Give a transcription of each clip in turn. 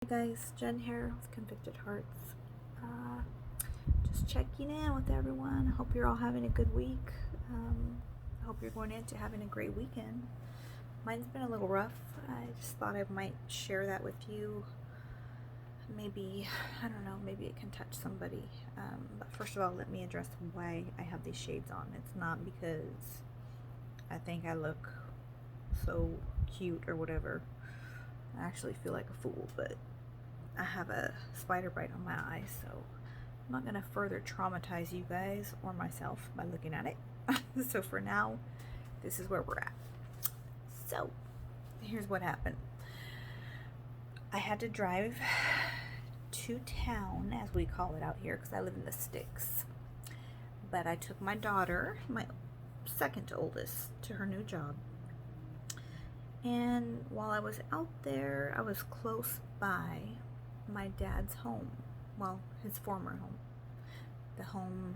Hey guys, Jen here with Convicted Hearts. Uh, just checking in with everyone. I hope you're all having a good week. I hope you're going into having a great weekend. Mine's been a little rough. I just thought I might share that with you. Maybe, I don't know, maybe it can touch somebody. But first of all, let me address why I have these shades on. It's not because I think I look so cute or whatever. I actually feel like a fool, but I have a spider bite on my eye, so I'm not going to further traumatize you guys or myself by looking at it. So for now, this is where we're at. So here's what happened. I had to drive to town, as we call it out here, because I live in the sticks. But I took my daughter, my second oldest, to her new job. And while I was out there, I was close by my dad's home. Well, his former home. The home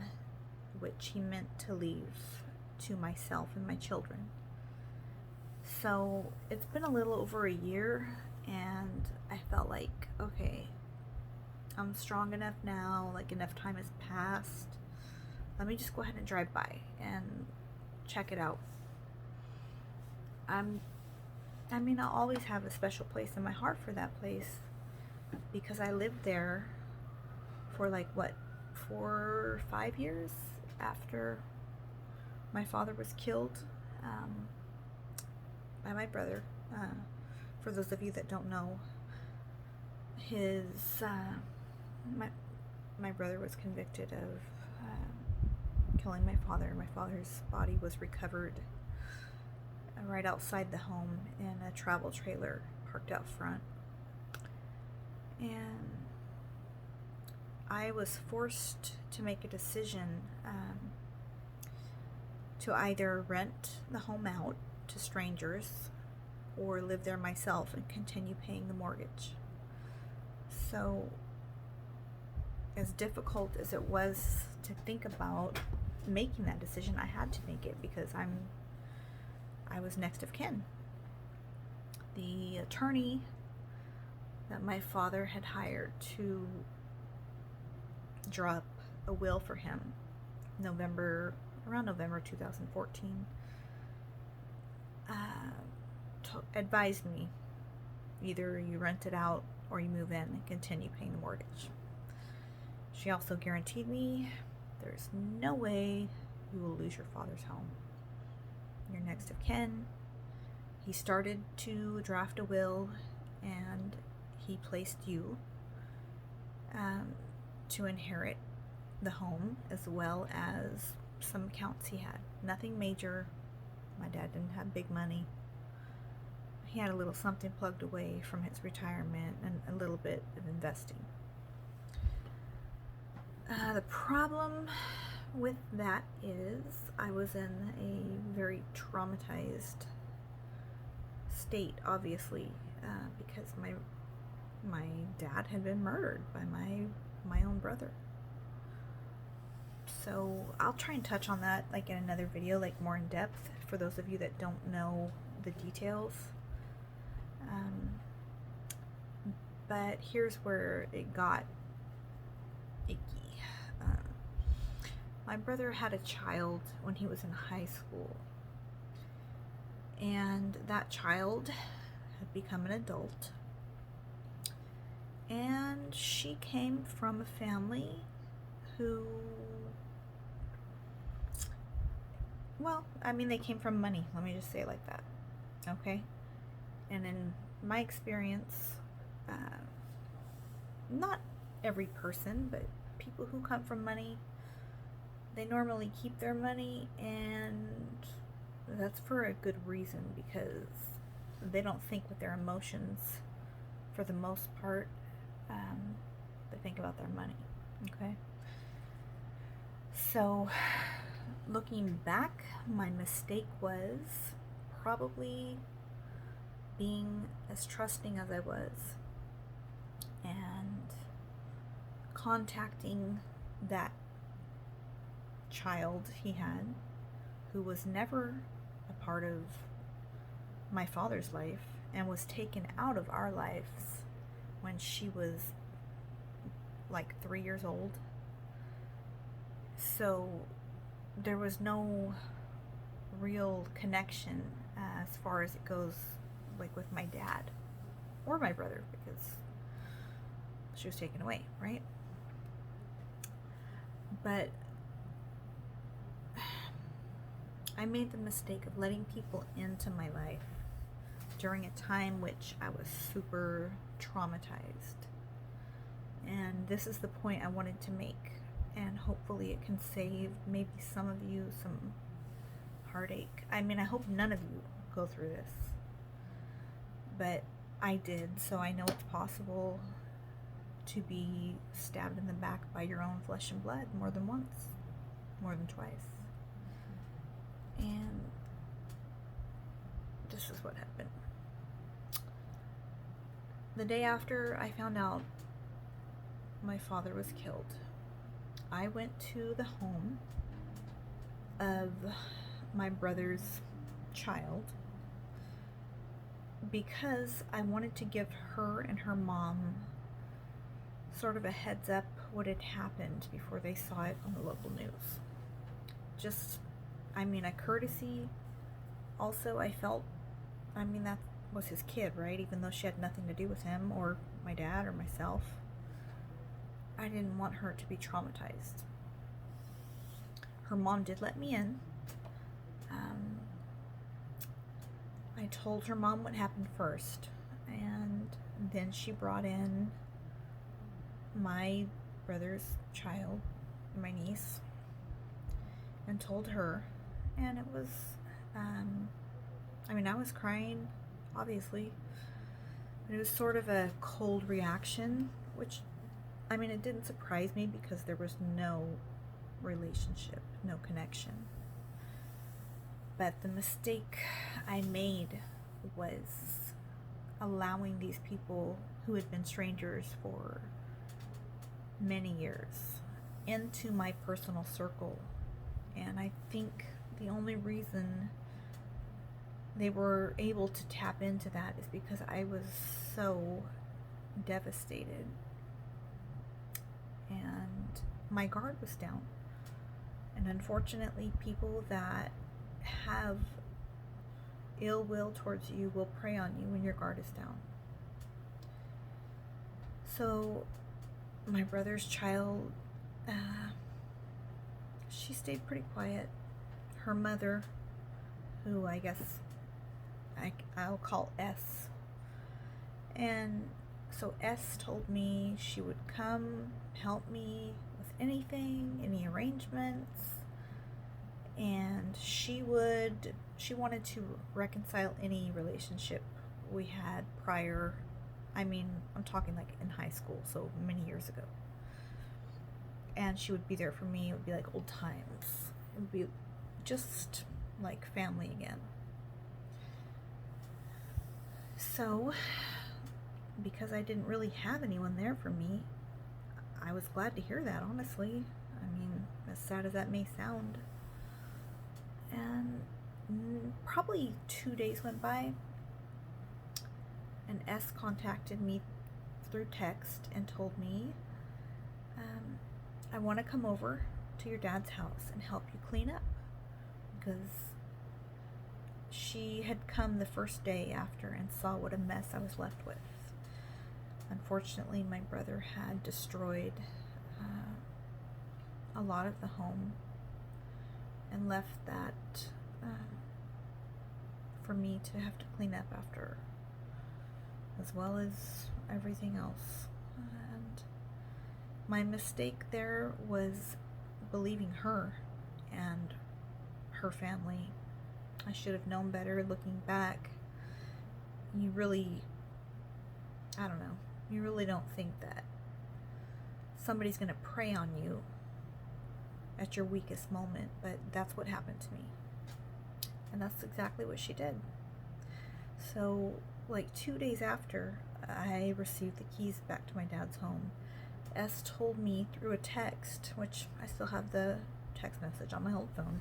which he meant to leave to myself and my children. So it's been a little over a year, and I felt like, okay, I'm strong enough now, like enough time has passed. Let me just go ahead and drive by and check it out. I'll always have a special place in my heart for that place because I lived there for 4 or 5 years after my father was killed by my brother. For those of you that don't know, my brother was convicted of killing my father. My father's body was recovered right outside the home in a travel trailer parked out front. And I was forced to make a decision to either rent the home out to strangers or live there myself and continue paying the mortgage. So, as difficult as it was to think about making that decision, I had to make it because I was next of kin. The attorney that my father had hired to draw up a will for him around November 2014 advised me, either you rent it out or you move in and continue paying the mortgage. She also guaranteed me there's no way you will lose your father's home. You're next of kin. He started to draft a will, and he placed you to inherit the home as well as some accounts he had. Nothing major. My dad didn't have big money. He had a little something plugged away from his retirement and a little bit of investing. The problem with that is I was in a very traumatized state, obviously, because my dad had been murdered by my own brother. So I'll try and touch on that in another video, more in depth, for those of you that don't know the details. But here's where it got icky. My brother had a child when he was in high school, and that child had become an adult, and she came from a family who, they came from money. Let me just say it like that, okay? And in my experience, not every person, but people who come from money, they normally keep their money, and that's for a good reason, because they don't think with their emotions for the most part. They think about their money, okay? So, looking back, my mistake was probably being as trusting as I was and contacting that child he had, who was never a part of my father's life and was taken out of our lives when she was like 3 years old. So there was no real connection as far as it goes, like with my dad or my brother, because she was taken away, right? But I made the mistake of letting people into my life during a time which I was super traumatized. And this is the point I wanted to make, and hopefully it can save maybe some of you some heartache. I mean, I hope none of you go through this, but I did, so I know it's possible to be stabbed in the back by your own flesh and blood more than once, more than twice. And this is what happened. The day after I found out my father was killed, I went to the home of my brother's child because I wanted to give her and her mom sort of a heads up what had happened before they saw it on the local news. Just, I mean, a courtesy. Also, I felt, I mean, that was his kid, right? Even though she had nothing to do with him or my dad or myself. I didn't want her to be traumatized. Her mom did let me in. I told her mom what happened first, and then she brought in my brother's child, my niece, and told her, and it was, I mean, I was crying, obviously, but it was sort of a cold reaction, which, I mean, it didn't surprise me because there was no relationship, no connection. But the mistake I made was allowing these people who had been strangers for many years into my personal circle. And I think the only reason they were able to tap into that is because I was so devastated and my guard was down. And unfortunately, people that have ill will towards you will prey on you when your guard is down. So my brother's child, she stayed pretty quiet. Her mother, who I guess I'll call S, and so S told me she would come help me with anything, any arrangements, and she wanted to reconcile any relationship we had prior. I mean, I'm talking like in high school, so many years ago. And she would be there for me. It would be like old times. It would be just like family again. So, because I didn't really have anyone there for me, I was glad to hear that, honestly. I mean, as sad as that may sound. And probably 2 days went by, and S contacted me through text and told me, I want to come over to your dad's house and help you clean up, because she had come the first day after and saw what a mess I was left with. Unfortunately, my brother had destroyed a lot of the home and left that for me to have to clean up after, as well as everything else. And my mistake there was believing her and her family. I should have known better looking back. You really, I don't know, you really don't think that somebody's going to prey on you at your weakest moment, but that's what happened to me. And that's exactly what she did. So, like 2 days after I received the keys back to my dad's home, S told me through a text, which I still have the text message on my old phone,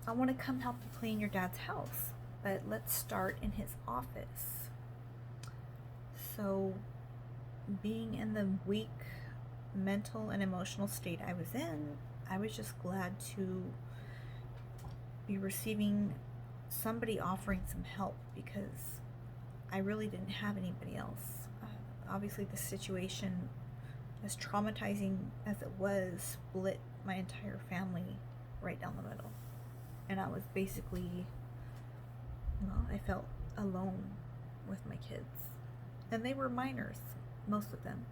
I want to come help you clean your dad's house, but let's start in his office. So, being in the weak mental and emotional state I was in, I was just glad to be receiving somebody offering some help, because I really didn't have anybody else. Obviously, the situation, as traumatizing as it was, split my entire family right down the middle. And I was basically, well, I felt alone with my kids. And they were minors, most of them.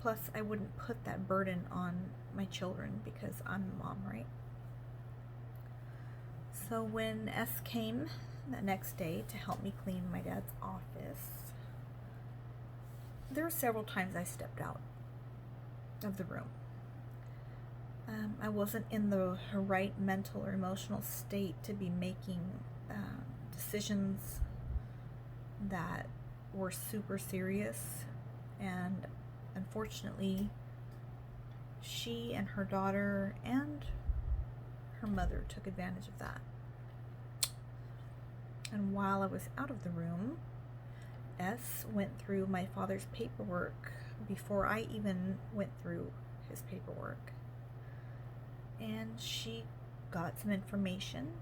Plus, I wouldn't put that burden on my children because I'm a mom, right? So when S came the next day to help me clean my dad's office, there were several times I stepped out of the room. I wasn't in the right mental or emotional state to be making decisions that were super serious, and unfortunately, she and her daughter and her mother took advantage of that. And while I was out of the room, S went through my father's paperwork before I even went through his paperwork. And she got some information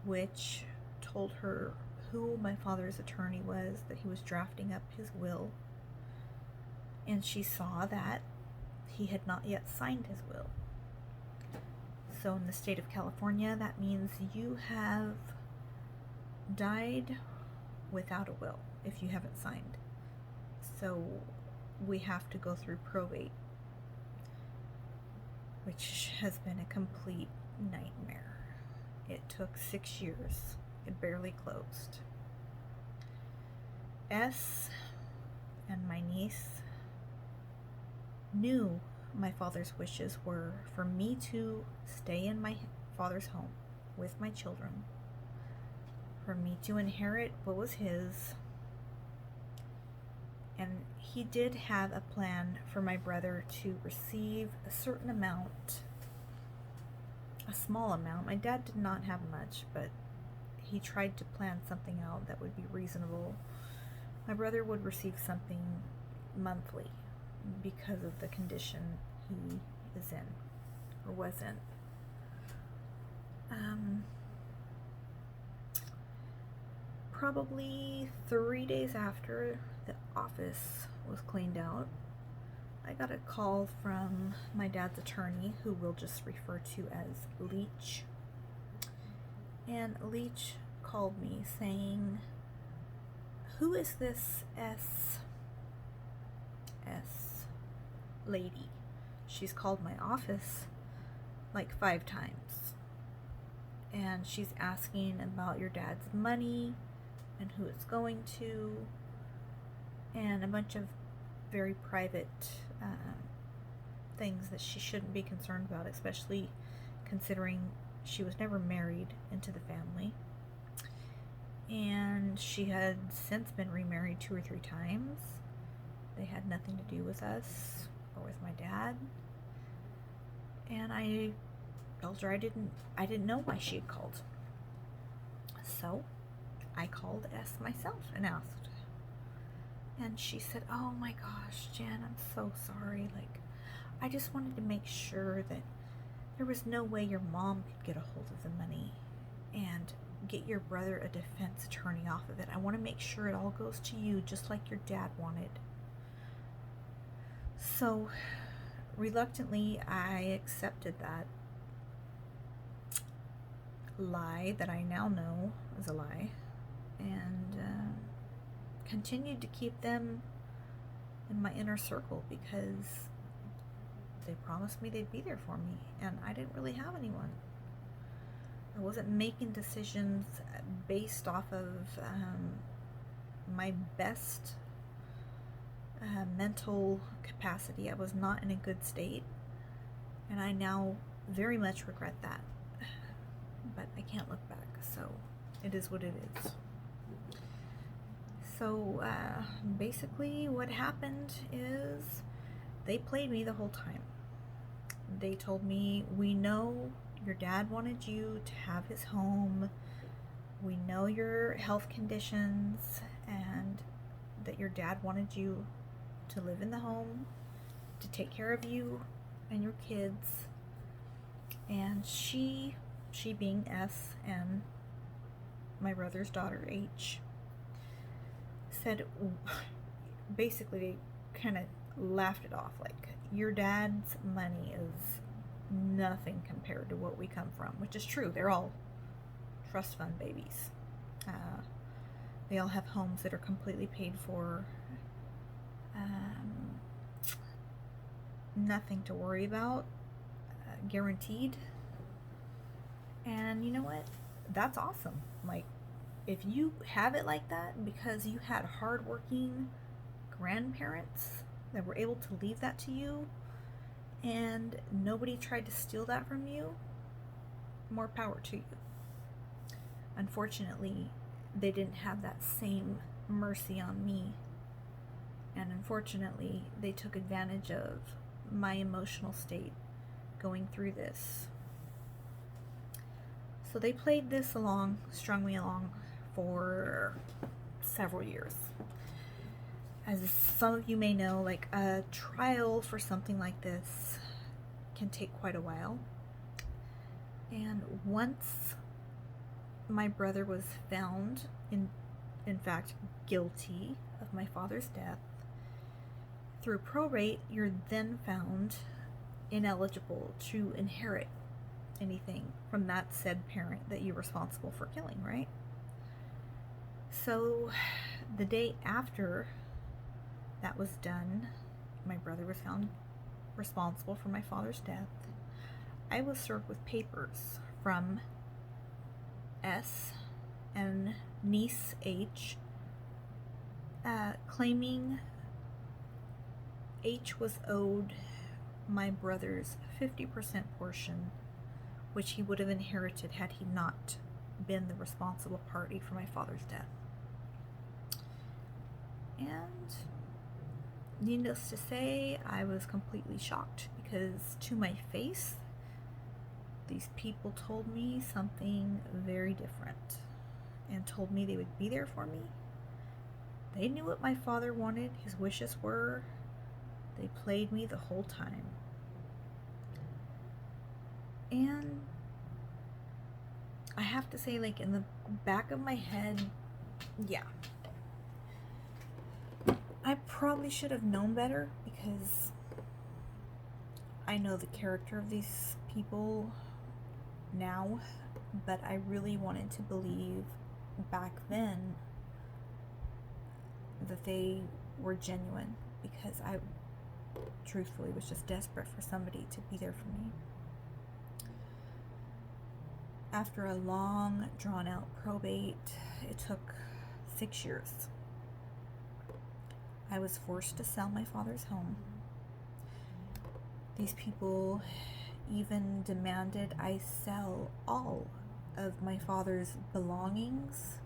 which told her who my father's attorney was, that he was drafting up his will. And she saw that he had not yet signed his will. So in the state of California, that means you have died without a will if you haven't signed. So we have to go through probate, which has been a complete nightmare. It took 6 years. It barely closed. S and my niece knew my father's wishes were for me to stay in my father's home with my children, for me to inherit what was his, and he did have a plan for my brother to receive a certain amount, a small amount. My dad did not have much, but he tried to plan something out that would be reasonable. My brother would receive something monthly because of the condition he is in, or was in. Probably 3 days after the office was cleaned out, I got a call from my dad's attorney, who we'll just refer to as Leach. And Leach called me saying, "Who is this S lady? She's called my office like 5 times. And she's asking about your dad's money and who it's going to, and a bunch of very private things that she shouldn't be concerned about, especially considering she was never married into the family. And she had since been remarried 2 or 3 times. They had nothing to do with us or with my dad. And I told her I didn't know why she had called. So I called S myself and asked. And she said, "Oh my gosh, Jen, I'm so sorry. Like, I just wanted to make sure that there was no way your mom could get a hold of the money and get your brother a defense attorney off of it. I want to make sure it all goes to you, just like your dad wanted." So reluctantly, I accepted that lie that I now know is a lie, and continued to keep them in my inner circle because they promised me they'd be there for me, and I didn't really have anyone. I wasn't making decisions based off of my best mental capacity. I was not in a good state, and I now very much regret that. But I can't look back, so it is what it is. So basically what happened is they played me the whole time. They told me, "We know your dad wanted you to have his home. We know your health conditions, and that your dad wanted you to live in the home, to take care of you and your kids. And she being S and my brother's daughter H, said, basically kind of laughed it off, like, your dad's money is nothing compared to what we come from, which is true. They're all trust fund babies. They all have homes that are completely paid for. Nothing to worry about, guaranteed. And you know what? That's awesome. Like, if you have it like that because you had hardworking grandparents that were able to leave that to you and nobody tried to steal that from you, more power to you. Unfortunately, they didn't have that same mercy on me. And unfortunately, they took advantage of my emotional state going through this. So they played this along, strung me along for several years. As some of you may know, like, a trial for something like this can take quite a while. And once my brother was found, in fact, guilty of my father's death, through probate, you're then found ineligible to inherit anything from that said parent that you're responsible for killing, right? So the day after that was done, my brother was found responsible for my father's death. I was served with papers from S and niece H, claiming H was owed my brother's 50% portion, which he would have inherited had he not been the responsible party for my father's death. And needless to say, I was completely shocked, because to my face, these people told me something very different and told me they would be there for me. They knew what my father wanted, his wishes were. They played me the whole time. And I have to say, like, in the back of my head, yeah, I probably should have known better, because I know the character of these people now, but I really wanted to believe back then that they were genuine, because I truthfully was just desperate for somebody to be there for me. After a long, drawn-out probate, it took 6 years. I was forced to sell my father's home. These people even demanded I sell all of my father's belongings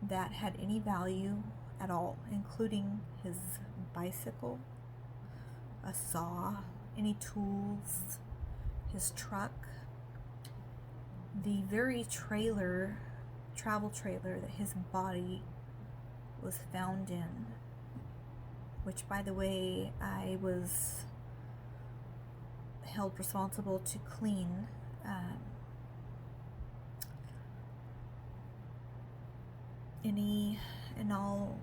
that had any value at all, including his bicycle, a saw, any tools, his truck, the very travel trailer that his body was found in, which, by the way, I was held responsible to clean. Any and all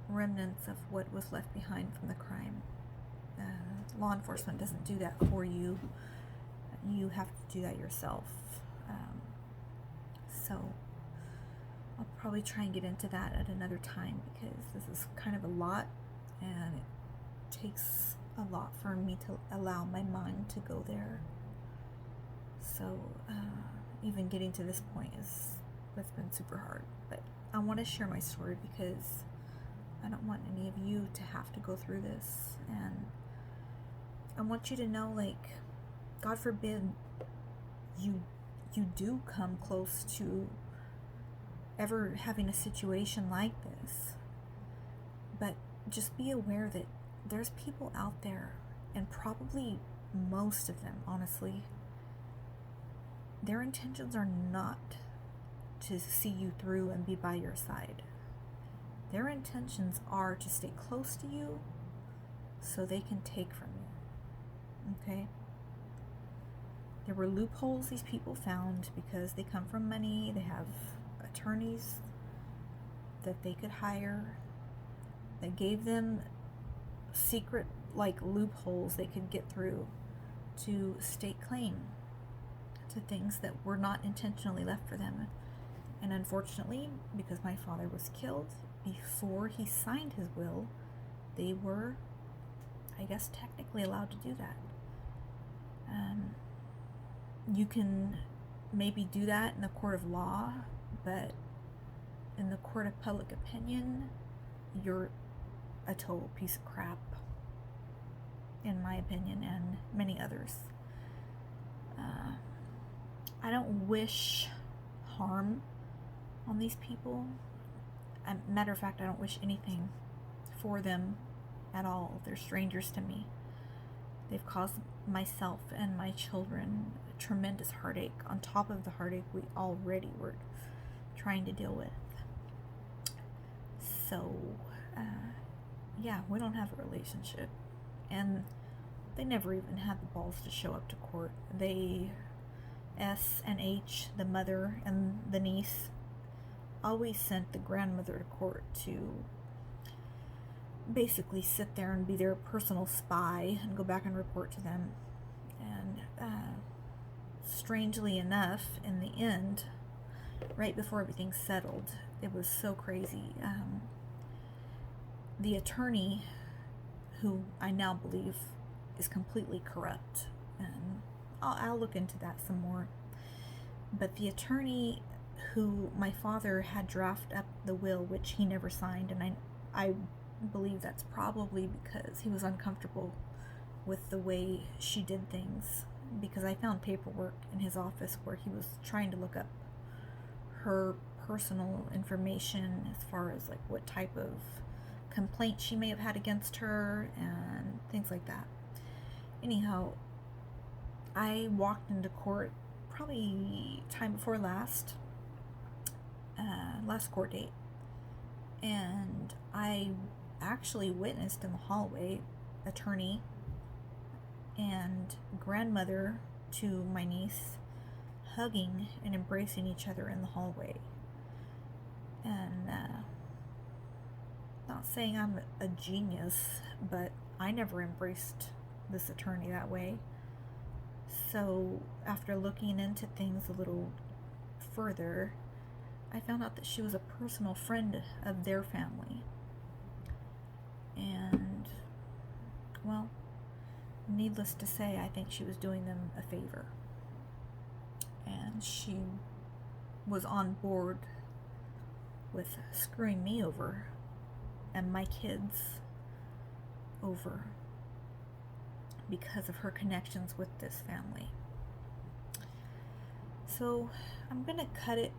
remnants of what was left behind from the crime. Law enforcement doesn't do that for you. You have to do that yourself. So I'll probably try and get into that at another time, because this is kind of a lot, and it takes a lot for me to allow my mind to go there. So even getting to this point it's been super hard. But I want to share my story, because I don't want any of you to have to go through this, and I want you to know, like, God forbid you do come close to ever having a situation like this, but just be aware that there's people out there, and probably most of them, honestly, their intentions are not to see you through and be by your side. Their intentions are to stay close to you so they can take from you. Okay? There were loopholes these people found because they come from money, they have attorneys that they could hire that gave them secret loopholes they could get through to stake claim to things that were not intentionally left for them. And unfortunately, because my father was killed before he signed his will, they were, I guess, technically allowed to do that. You can maybe do that in the court of law, but in the court of public opinion, you're a total piece of crap, in my opinion, and many others. I don't wish harm on these people. Matter of fact, I don't wish anything for them at all. They're strangers to me. They've caused myself and my children tremendous heartache on top of the heartache we already were trying to deal with. So, yeah, we don't have a relationship. And they never even had the balls to show up to court. S and H, the mother and the niece, always sent the grandmother to court to basically sit there and be their personal spy and go back and report to them. And strangely enough, in the end, right before everything settled, it was so crazy. The attorney, who I now believe is completely corrupt, and I'll look into that some more, but the attorney who my father had draft up the will, which he never signed, and I believe that's probably because he was uncomfortable with the way she did things, because I found paperwork in his office where he was trying to look up her personal information as far as what type of complaint she may have had against her and things like that. Anyhow, I walked into court probably time before last court date, and I actually witnessed in the hallway attorney and grandmother to my niece hugging and embracing each other in the hallway. And not saying I'm a genius, but I never embraced this attorney that way. So after looking into things a little further, I found out that she was a personal friend of their family. And, well, needless to say, I think she was doing them a favor. And she was on board with screwing me over and my kids over because of her connections with this family. So I'm gonna cut it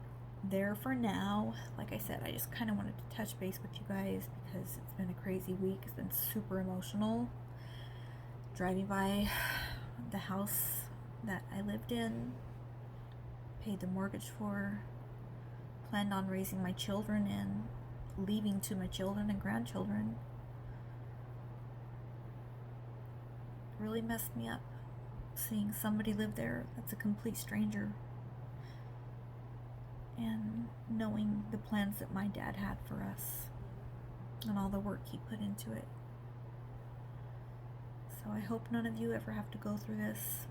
there for now. Like I said, I just kind of wanted to touch base with you guys because it's been a crazy week. It's been super emotional. Driving by the house that I lived in, paid the mortgage for, planned on raising my children in, leaving to my children and grandchildren, really messed me up. Seeing somebody live there that's a complete stranger, and knowing the plans that my dad had for us and all the work he put into it. So I hope none of you ever have to go through this,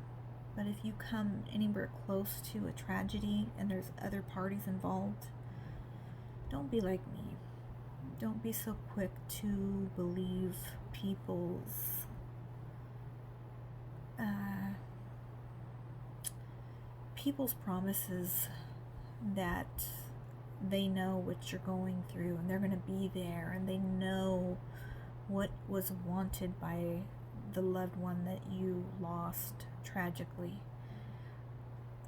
but if you come anywhere close to a tragedy and there's other parties involved, don't be like me. Don't be so quick to believe people's promises that they know what you're going through and they're going to be there and they know what was wanted by the loved one that you lost tragically.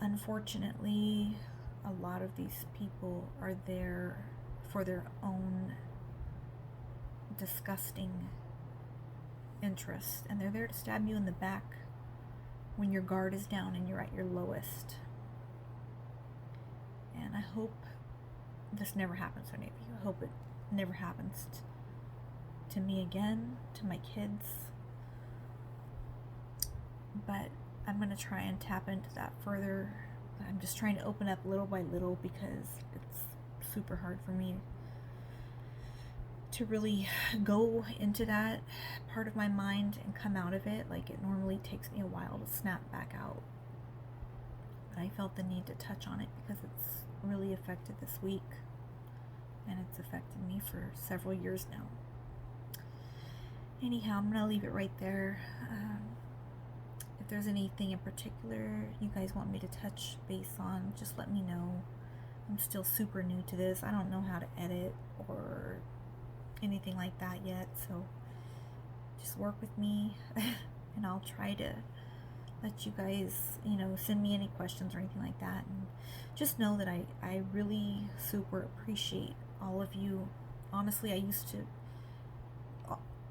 Unfortunately, a lot of these people are there for their own disgusting interest, and they're there to stab you in the back when your guard is down and you're at your lowest. And I hope this never happens to any of you. I hope it never happens to me again, to my kids. But I'm going to try and tap into that further. I'm just trying to open up little by little because it's super hard for me to really go into that part of my mind and come out of it. Like, it normally takes me a while to snap back out. But I felt the need to touch on it because it's really affected this week, and it's affected me for several years now. Anyhow, I'm gonna leave it right there. If there's anything in particular you guys want me to touch base on, just let me know. I'm still super new to this. I don't know how to edit or anything like that yet, so just work with me and I'll try to let you guys, send me any questions or anything like that. And just know that I really super appreciate all of you. Honestly,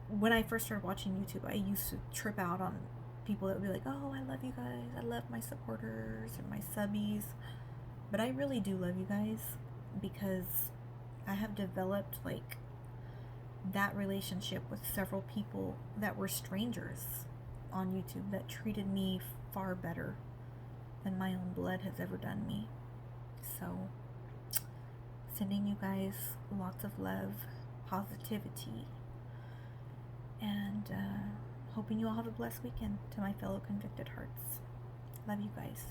when I first started watching YouTube, I used to trip out on people that would be like, oh, I love you guys, I love my supporters and my subbies. But I really do love you guys, because I have developed like that relationship with several people that were strangers on YouTube that treated me far better than my own blood has ever done me. So, sending you guys lots of love, positivity, and hoping you all have a blessed weekend. To my fellow convicted hearts, love you guys.